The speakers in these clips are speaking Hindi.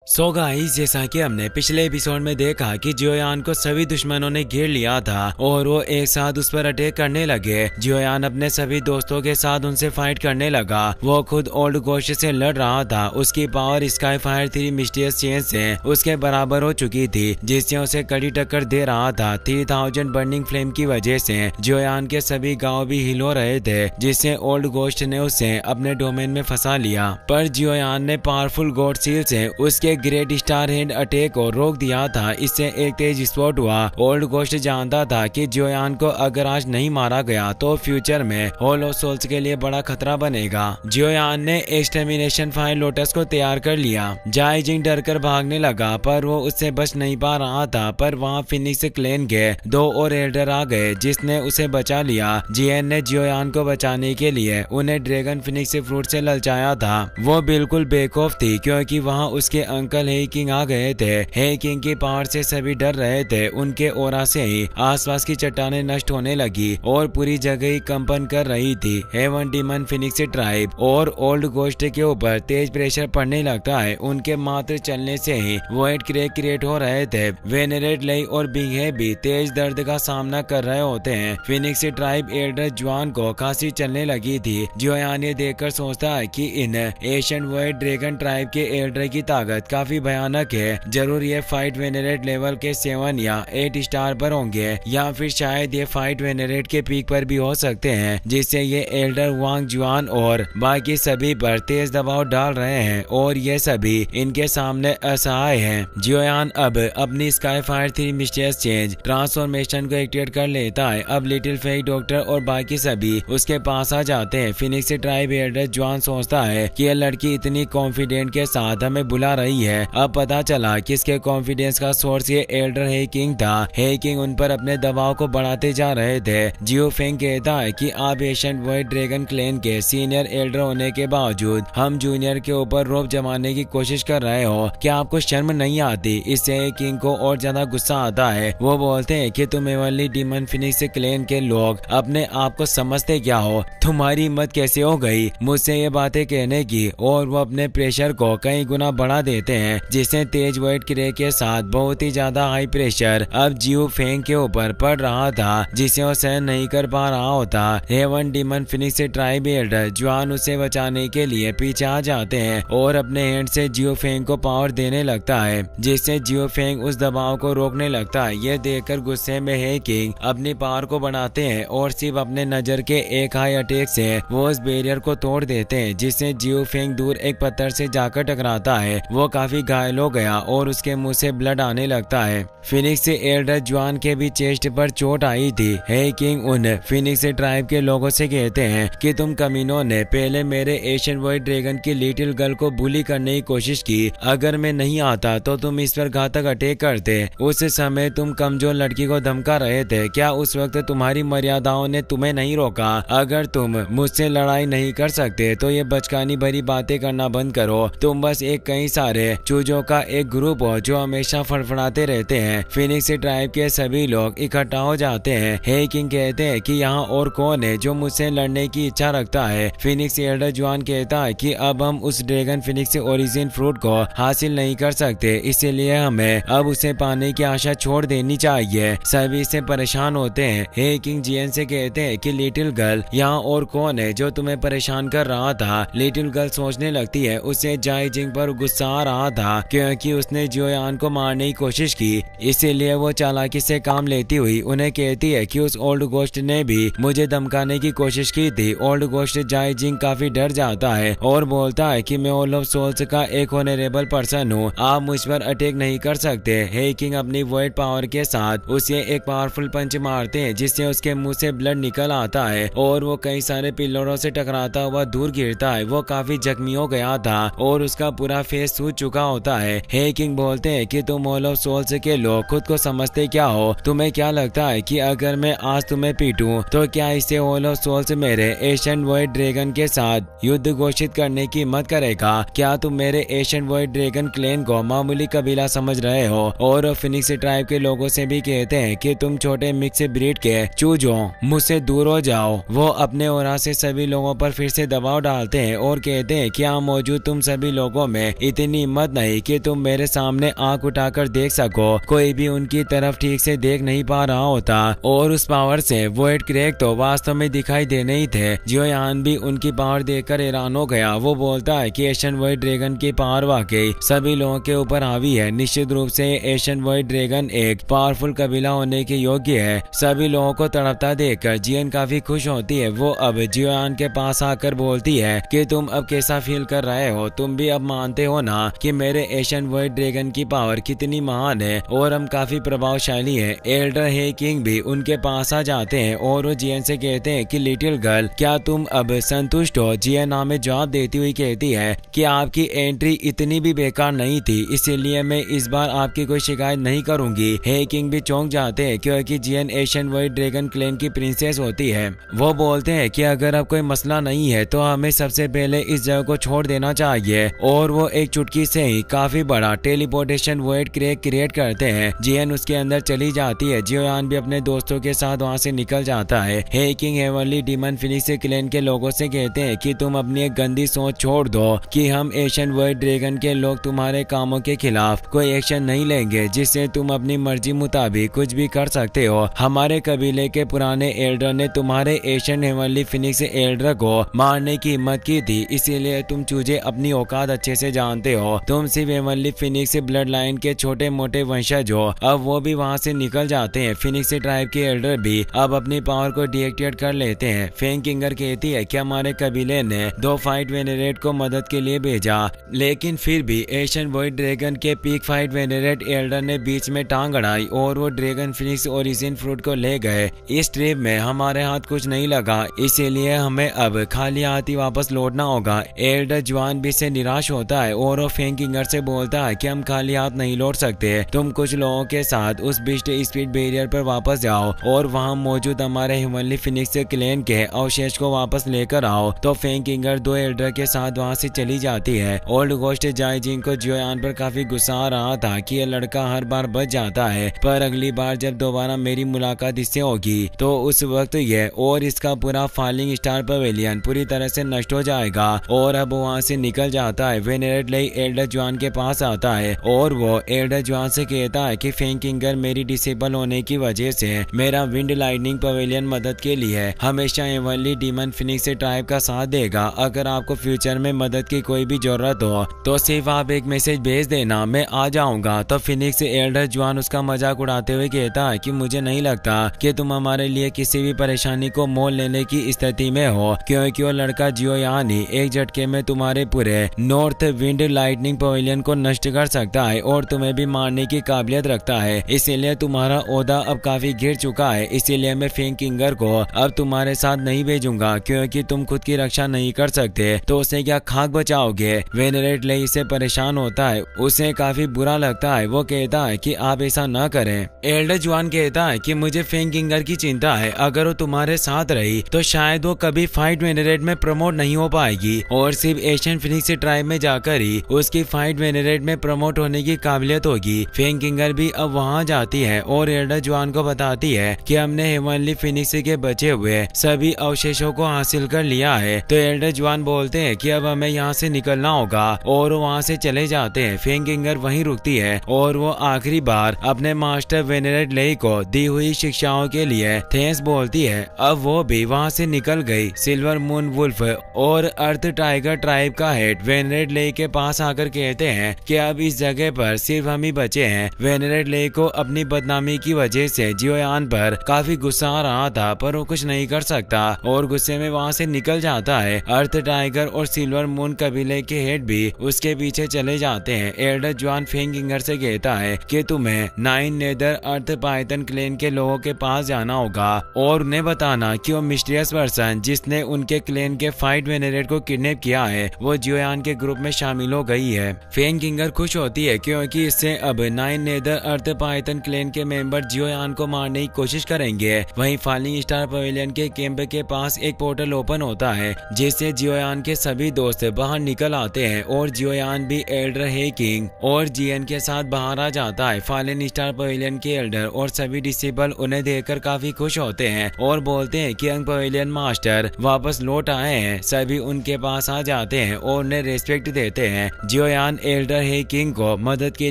सो गाइस, जैसा कि हमने पिछले एपिसोड में देखा कि जियोयान को सभी दुश्मनों ने घेर लिया था और वो एक साथ उस पर अटैक करने लगे। जियोयान अपने सभी दोस्तों के साथ उनसे फाइट करने लगा। वो खुद ओल्ड गोस्ट से लड़ रहा था। उसकी power sky fire 3 mysterious chain से उसके बराबर हो चुकी थी, जिससे उसे कड़ी टक्कर दे रहा था। 3000 बर्निंग फ्लेम की वजह से जियोयान के सभी गाँव भी हिल हो रहे थे, जिससे ओल्ड गोस्ट ने उसे अपने डोमेन में फंसा लिया। पर जियोयान ने पावरफुल गॉड सील से उसके ग्रेट स्टार हैंड अटैक को रोक दिया था। इससे एक तेज स्पॉट हुआ। ओल्ड गोस्ट जानता था कि जियोयान को अगर आज नहीं मारा गया तो फ्यूचर में हॉल ऑफ सोल्स के लिए बड़ा खतरा बनेगा। जियोयान ने एक्सटर्मिनेशन फायर लोटस को तैयार कर लिया। जाई जिंग डर कर भागने लगा, पर वो उससे बच नहीं पा रहा था। पर वहाँ फिनिक्स क्लेन के 2 और एल्डर आ गए, जिसने उसे बचा लिया। जियन ने जियोयान को बचाने के लिए उन्हें ड्रैगन फिनिक्स फ्रूट से ललचाया था। वो बिल्कुल बेखौफ थी, क्योंकि वहाँ उसके अंकल हे किंग आ गए थे। हे किंग की पावर से सभी डर रहे थे। उनके ओरा से ही आसपास की चट्टानें नष्ट होने लगी और पूरी जगह ही कंपन कर रही थी। हेवन डीमन फिनिक्स ट्राइब और ओल्ड गोस्ट के ऊपर तेज प्रेशर पड़ने लगता है। उनके मात्र चलने से ही वॉइड क्रैक क्रिएट हो रहे थे। वेनेरेट लेई और बिग हे भी तेज दर्द का सामना कर रहे होते हैं। फिनिक्स ट्राइब एल्डर जुआन को खांसी चलने लगी थी। जियोयान ये देखकर सोचता है कि इन एशियन वॉइड ड्रैगन ट्राइब के एल्डर की ताकत काफी भयानक है। जरूर ये फाइट वेनेरेट लेवल के 7 या 8 स्टार पर होंगे, या फिर शायद ये फाइट वेनेरेट के पीक पर भी हो सकते हैं, जिससे ये एल्डर वांग जुआन और बाकी सभी पर तेज दबाव डाल रहे हैं और ये सभी इनके सामने असहाय हैं। जियोयान अब अपनी sky fire 3 mysterious change transformation को एक्टिवेट कर लेता है। अब लिटिल फेक डॉक्टर और बाकी सभी उसके पास आ जाते हैं। फिनिक्स ट्राइब एल्डर जुआन सोचता है कि यह लड़की इतनी कॉन्फिडेंट के साथ हमें बुला रही है। अब पता चला किसके कॉन्फिडेंस का सोर्स ये एल्डर हे किंग था। हे किंग उन पर अपने दबाव को बढ़ाते जा रहे थे। जियो फेंग कहता है कि आप एशियन वॉइड ड्रैगन क्लेन के सीनियर एल्डर होने के बावजूद हम जूनियर के ऊपर रोब जमाने की कोशिश कर रहे हो। क्या आपको शर्म नहीं आती? इससे हे किंग को और ज्यादा गुस्सा आता है। वो बोलते हैं कि तुम एवनली डीमन फिनिक्स क्लेन के लोग अपने आप को समझते क्या हो? तुम्हारी हिम्मत कैसे हो गई मुझसे ये बातें कहने की? और वो अपने प्रेशर को कई गुना बढ़ा देते हैं, जिससे तेज वॉइड क्रे के साथ बहुत ही ज्यादा हाई प्रेशर अब जियो फेंग के ऊपर पड़ रहा था, जिसे वो सहन नहीं कर पा रहा होता। Heaven demon phoenix tribe elder Juan उसे बचाने के लिए पीछे आ जाते हैं और अपने हैंड से जियो फेंग को पावर देने लगता है, जिससे जियो फेंग उस दबाव को रोकने लगता है। यह देखकर गुस्से में हे किंग अपनी पावर को बढ़ाते हैं और सिर्फ अपने नजर के एक हाई अटैक से वो उस बैरियर को तोड़ देते हैं, जिससे जियो फेंग दूर एक पत्थर से जाकर टकराता है। वो काफी घायल हो गया और उसके मुंह से ब्लड आने लगता है। फिनिक्स एल्डर जुआन के भी चेस्ट पर चोट आई थी। हे किंग उन फिनिक्स ट्राइब के लोगों से कहते हैं कि तुम कमीनों ने पहले मेरे एशियन वॉइड ड्रैगन की लिटिल गर्ल को बुली करने की कोशिश की। अगर मैं नहीं आता तो तुम इस पर घातक अटैक करते। उस समय तुम कमजोर लड़की को धमका रहे थे। क्या उस वक्त तुम्हारी मर्यादाओं ने तुम्हें नहीं रोका? अगर तुम मुझसे लड़ाई नहीं कर सकते तो ये बचकानी भरी बातें करना बंद करो। तुम बस एक कई सारे चूजों का एक ग्रुप हो जो हमेशा फड़फड़ाते रहते हैं। फिनिक्स ट्राइब के सभी लोग इकट्ठा हो जाते हैं। हे किंग कहते हैं कि यहाँ और कौन है जो मुझसे लड़ने की इच्छा रखता है? फिनिक्स एल्डर जुआन कहता है कि अब हम उस ड्रैगन फिनिक्स ओरिजिन फ्रूट को हासिल नहीं कर सकते, इसीलिए हमें अब उसे पाने की आशा छोड़ देनी चाहिए। सभी से परेशान होते हैं। हे किंग जियन से कहते हैं कि लिटिल गर्ल यहाँ और कौन है जो तुम्हें परेशान कर रहा था? लिटिल गर्ल सोचने लगती है उसे जाई जिंग पर गुस्सा आ रहा था, क्योंकि उसने जियोयान को मारने की कोशिश की। इसीलिए वो चालाकी से काम लेती हुई उन्हें कहती है कि उस ओल्ड गोस्ट ने भी मुझे धमकाने की कोशिश की थी। ओल्ड गोस्ट जाई जिंग काफी डर जाता है और बोलता है कि मैं ऑल ऑफ सोल्स का एक ऑनरेबल पर्सन हूँ, आप मुझ पर अटैक नहीं कर सकते। हे किंग अपनी वॉइड पावर के साथ उसे एक पावरफुल पंच मारते हैं, जिससे उसके मुंह से ब्लड निकल आता है और वो कई सारे पिलरों से टकराता हुआ दूर गिरता है। वो काफी जख्मी हो गया था और उसका पूरा फेस सूज चुका होता है। हे किंग बोलते हैं कि तुम ऑल ऑफ सोल्स के लोग खुद को समझते क्या हो? तुम्हें क्या लगता है कि अगर मैं आज तुम्हें पीटूं तो क्या इससे ऑल ऑफ सोल्स मेरे एशियन वॉइड ड्रैगन के साथ युद्ध घोषित करने की हिम्मत करेगा? क्या तुम मेरे एशियन वॉइड ड्रैगन क्लेन को मामूली कबीला समझ रहे हो? और फिनिक्स ट्राइब के लोगों से भी कहते हैं कि तुम छोटे मिक्स ब्रीड के चूजो मुझसे दूर हो जाओ। वो अपने ओरा से सभी लोगों पर फिर से दबाव डालते हैं और कहते हैं कि यहाँ मौजूद तुम सभी लोगों में इतनी हिम्मत हिम्मत नहीं कि तुम मेरे सामने आंख उठाकर देख सको। कोई भी उनकी तरफ ठीक से देख नहीं पा रहा होता और उस पावर से वॉइड क्रैक तो वास्तव में दिखाई देने ही थे। जियोयान भी उनकी पावर देखकर हैरान हो गया। वो बोलता है कि एशियन वॉइड ड्रैगन की पावर वाकई सभी लोगों के ऊपर हावी है। निश्चित रूप से एशियन वॉइड ड्रैगन एक पावरफुल कबीला होने के योग्य है। सभी लोगों को तड़पता देखकर जियन काफी खुश होती है। वो अब जियोयान के पास आकर बोलती है कि तुम अब कैसा फील कर रहे हो? तुम भी अब मानते हो ना कि मेरे एशियन वॉइड ड्रैगन की पावर कितनी महान है और हम काफी प्रभावशाली है। एल्डर हे किंग भी उनके पास आ जाते हैं और वो जियन से कहते हैं कि लिटिल गर्ल, क्या तुम अब संतुष्ट हो? जियन हमें जवाब देती हुई कहती है कि आपकी एंट्री इतनी भी बेकार नहीं थी, इसीलिए मैं इस बार आपकी कोई शिकायत नहीं करूंगी। हे किंग भी चौंक जाते हैं क्योंकि जियन एशियन वॉइड ड्रैगन क्लैन की प्रिंसेस होती है। वो बोलते हैं कि अगर अब कोई मसला नहीं है तो हमें सबसे पहले इस जगह को छोड़ देना चाहिए और वो एक चुटकी से ही काफी बड़ा टेलीपोर्टेशन वॉइड क्रैक क्रिएट करते हैं। जियन उसके अंदर चली जाती है। जियोयान भी अपने दोस्तों के साथ वहाँ से निकल जाता है। Hey king heavenly demon phoenix clan के लोगों से कहते हैं कि तुम अपनी एक गंदी सोच छोड़ दो कि हम एशियन वॉइड ड्रैगन के लोग तुम्हारे कामों के खिलाफ कोई एक्शन नहीं लेंगे जिससे तुम अपनी मर्जी मुताबिक कुछ भी कर सकते हो। हमारे कबीले के पुराने एल्डर ने तुम्हारे एशियन हेवनली फिनिक्स एल्डर को मारने की हिम्मत की थी, इसीलिए तुम चूजे अपनी औकात अच्छे से जानते हो। तुम सिर्फ हेवनली फिनिक्स ब्लड लाइन के छोटे मोटे वंशज हो। अब वो भी वहाँ से निकल जाते हैं। फिनिक्स ट्राइब के एल्डर भी अब अपनी पावर को डीएक्टिवेट कर लेते हैं। फेंग किंगर कहती है कि हमारे कबीले ने 2 फाइट वेनेरेट को मदद के लिए भेजा, लेकिन फिर भी एशियन वॉइड ड्रैगन के पीक फाइट वेनेरेट एल्डर ने बीच में टांग अड़ाई और वो ड्रैगन फिनिक्स ओरिजिन फ्रूट को ले गए। इस ट्रिप में हमारे हाथ कुछ नहीं लगा, इसीलिए हमें अब खाली हाथ ही वापस लौटना होगा। एल्डर जवान भी से निराश होता है और वो फेंग किंगर से बोलता है कि हम खाली हाथ नहीं लौट सकते। तुम कुछ लोगों के साथ उस बिस्ट स्पीड बैरियर पर वापस जाओ और वहां मौजूद हमारे हेवनली फिनिक्स क्लैन के अवशेष को वापस लेकर आओ। तो फेंग किंगर 2 एल्डर के साथ वहां से चली जाती है। ओल्ड घोस्ट जाइजिंग को जियोयान पर काफी गुस्सा आ रहा था कि यह लड़का हर बार बच जाता है, पर अगली बार जब दोबारा मेरी मुलाकात इससे होगी तो उस वक्त यह और इसका पूरा फॉलिंग स्टार पवेलियन पूरी तरह से नष्ट हो जाएगा। और अब वहां से निकल जाता है। वेनेरेट लेई एल्डर जवान के पास आता है और वो एल्डर जवान से कहता है कि फेंग किंगर मेरी डिसेबल होने की वजह से मेरा विंड लाइटनिंग पवेलियन मदद के लिए हमेशा हेवनली डीमन फिनिक्स ट्राइब का साथ देगा। अगर आपको फ्यूचर में मदद की कोई भी जरूरत हो तो सिर्फ आप एक मैसेज भेज देना, मैं आ जाऊंगा। तो फिनिक्स एल्डर जवान उसका मजाक उड़ाते हुए कहता है कि मुझे नहीं लगता कि तुम हमारे लिए किसी भी परेशानी को मोल लेने की स्थिति में हो, क्योंकि वो लड़का जियोयान ही एक झटके में तुम्हारे पूरे नॉर्थ विंड लाइटनिंग पवेलियन को नष्ट कर सकता है और तुम्हें भी मारने की काबिलियत रखता है। इसीलिए तुम्हारा ओहदा अब काफी गिर चुका है। इसीलिए मैं फेंग किंगर को अब तुम्हारे साथ नहीं भेजूंगा, क्योंकि तुम खुद की रक्षा नहीं कर सकते तो उसे क्या खाक बचाओगे? वेनेरेट लेई से परेशान होता है, उसे काफी बुरा लगता है। वो कहता है कि आप ऐसा न करें। एल्डर जवान कहता है कि मुझे फेंग किंगर की चिंता है, अगर वो तुम्हारे साथ रही तो शायद वो कभी फाइट वेनेरेट में प्रमोट नहीं हो पाएगी और सिर्फ एशियन फिनिक्स ट्राइब में जाकर ही उसकी फाइट वेनेरेट में प्रमोट होने की काबिलियत होगी। फेंग किंगर भी अब वहां जाती है और एल्डर जवान को बताती है कि हमने हेवनली फिनिक्स के बचे हुए सभी अवशेषों को हासिल कर लिया है। तो एल्डर जवान बोलते हैं कि अब हमें यहाँ से निकलना होगा और वहाँ से चले जाते हैं। फेंग किंगर वहीं रुकती है और वो आखिरी बार अपने मास्टर वेनेरेट लेई को दी हुई शिक्षाओं के लिए थैंक्स बोलती है। अब वो भी वहाँ से निकल गई। सिल्वर मून वुल्फ और अर्थ टाइगर ट्राइब का हेड वेनेरेट लेई के पास आकर कहते हैं कि अब इस जगह पर सिर्फ हम ही बचे हैं। वेनेरेट लेई को अपनी बदनामी की वजह से जियोयान पर काफी गुस्सा आ रहा था, पर वो कुछ नहीं कर सकता और गुस्से में वहाँ से निकल जाता है। अर्थ टाइगर और सिल्वर मून कबीले के हेड भी उसके पीछे चले जाते हैं। एल्डर जवान फेंग किंगर से कहता है कि तुम्हें 9 नेदर अर्थ पाइथन क्लैन के लोगों के पास जाना होगा और उन्हें बताना कि वो मिस्टीरियस पर्सन जिसने उनके क्लैन के फाइट वेनेरेट को किडनैप किया है वो जियोयान के ग्रुप में शामिल हो गई है। फेंग किंगर खुश होती है क्योंकि इससे अब 9 नेदर अर्थ पाइथन क्लैन के मेंबर जियोयान को मारने की कोशिश करेंगे। वहीं फॉलिंग स्टार पवेलियन के कैंप के पास एक पोर्टल ओपन होता है जिससे जियोयान के सभी दोस्त बाहर निकल आते हैं और जियोयान भी एल्डर हे किंग और जियन के साथ बाहर आ जाता है। फॉलिंग स्टार पवेलियन के एल्डर और सभी डिसेबल उन्हें देखकर काफी खुश होते हैं और बोलते हैं कि यंग पवेलियन मास्टर वापस लौट आए हैं। सभी उनके पास आ जाते हैं और उन्हें रेस्पेक्ट देते हैं। जियोयान एल्डर हे किंग को मदद के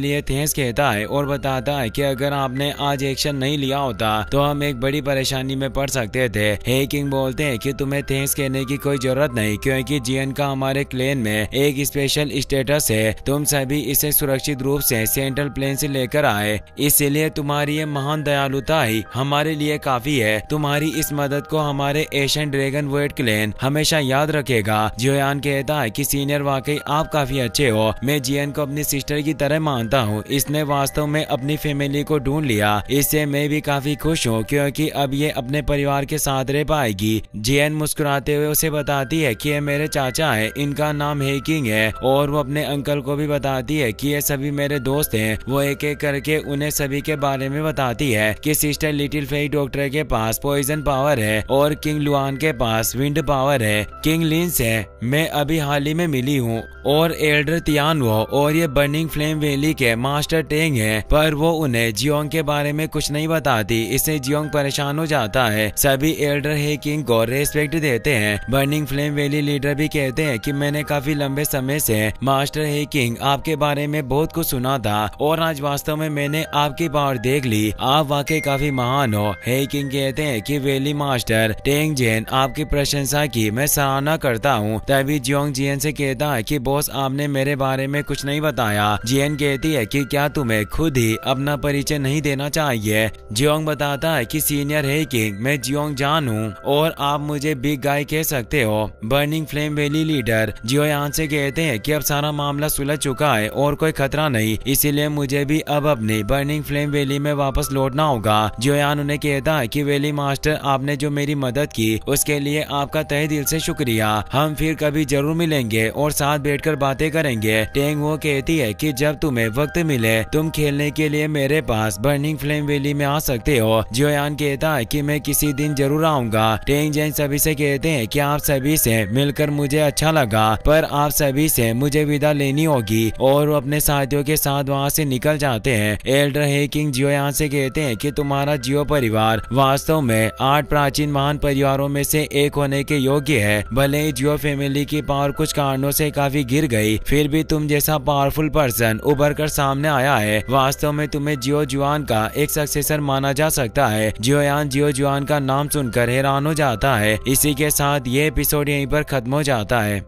लिए थैंक्स कहता है और बताता है कि अगर आपने आज एक्शन नहीं लिया होता तो हम एक बड़ी परेशानी में पड़ सकते थे। हे किंग बोलते हैं कि तुम्हें थैंक्स कहने की कोई जरूरत नहीं, क्योंकि जियन का हमारे क्लेन में एक स्पेशल स्टेटस है। तुम सभी इसे सुरक्षित रूप से सेंट्रल प्लेन से लेकर आए, इसलिए तुम्हारी ये महान दयालुता ही हमारे लिए काफी है। तुम्हारी इस मदद को हमारे एशियन ड्रैगन वर्ड क्लेन हमेशा याद रखेगा। जियोयान कहता है कि सीनियर वाकई आप काफी अच्छे हो। मैं जियन को अपनी सिस्टर की तरह मानता हूँ। इसने वास्तव में अपनी फैमिली को ढूंढ लिया। इससे मैं भी काफी खुश हूँ, क्योंकि अब ये अपने परिवार के साथ रह पाएगी। जियन मुस्कुराते हुए उसे बताती है कि ये मेरे चाचा है, इनका नाम हे किंग है, और वो अपने अंकल को भी बताती है कि ये सभी मेरे दोस्त हैं। वो एक एक करके उन्हें सभी के बारे में बताती है कि सिस्टर लिटिल फेई डॉक्टर के पास पॉइजन पावर है और किंग लुआन के पास विंड पावर है। किंग लिन से मैं अभी हाल ही में मिली हूँ और एल्डर तियानवो और ये बर्निंग फ्लेम वैली के मास्टर टेंग है, पर वो उन्हें जियोंग के बारे में कुछ नहीं बताती। इससे जियोंग परेशान हो जाता है। सभी एल्डर हे किंग को रेस्पेक्ट देते हैं। बर्निंग फ्लेम वैली लीडर भी कहते हैं कि मैंने काफी लंबे समय से मास्टर हे किंग आपके बारे में बहुत कुछ सुना था और आज वास्तव में मैंने आपकी पावर देख ली। आप वाकई काफी महान हो। हे किंग कहते हैं कि वैली मास्टर टेंग जेन आपकी प्रशंसा की मैं सराहना करता हूँ। तभी जियोंग जियन से कहता है कि बॉस आपने मेरे बारे में कुछ नहीं बताया। जियन कहती है कि क्या तुम्हें खुद ही अपना परिचय नहीं देना चाहिए। जियोंग बताता है कि सीनियर हे किंग मैं जियोंग जान हूँ और आप मुझे बिग गाय कह सकते हो। बर्निंग फ्लेम वैली लीडर जियोयान से कहते हैं कि अब सारा मामला सुलझ चुका है और कोई खतरा नहीं, इसीलिए मुझे भी अब अपनी बर्निंग फ्लेम वैली में वापस लौटना होगा। जियोयान उन्हें कहता है कि वैली मास्टर आपने जो मेरी मदद की उसके लिए आपका तहे दिल से शुक्रिया। हम फिर कभी जरूर मिलेंगे और साथ बैठकर बातें करेंगे। टेंग वो कहती है कि जब तुम्हें वक्त मिले तुम खेलने के लिए मेरे पास बर्निंग फ्लेम वैली में आ सकते हो। जियोयान कहता है कि मैं किसी दिन जरूर आऊंगा। टेंग जेन सभी से कहते हैं कि आप सभी से मिलकर मुझे अच्छा लगा, पर आप सभी से मुझे विदा लेनी होगी, और वो अपने साथियों के साथ वहाँ से निकल जाते हैं। एल्डर हे किंग जियोयान से कहते हैं कि तुम्हारा जियो परिवार वास्तव में 8 प्राचीन महान परिवारों में से एक होने के योग्य है। भले ही जियो फैमिली की पावर कुछ कारणों से काफी गिर गई, फिर भी तुम जैसा पावरफुल पर्सन उभर कर सामने आया है। वास्तव में तुम्हें जियो जुआन का एक सक्सेसर माना जा सकता है। जियोयान जियो जुआन का नाम सुनकर हैरान हो जाता है। इसी के साथ ये एपिसोड यहीं पर खत्म हो जाता है।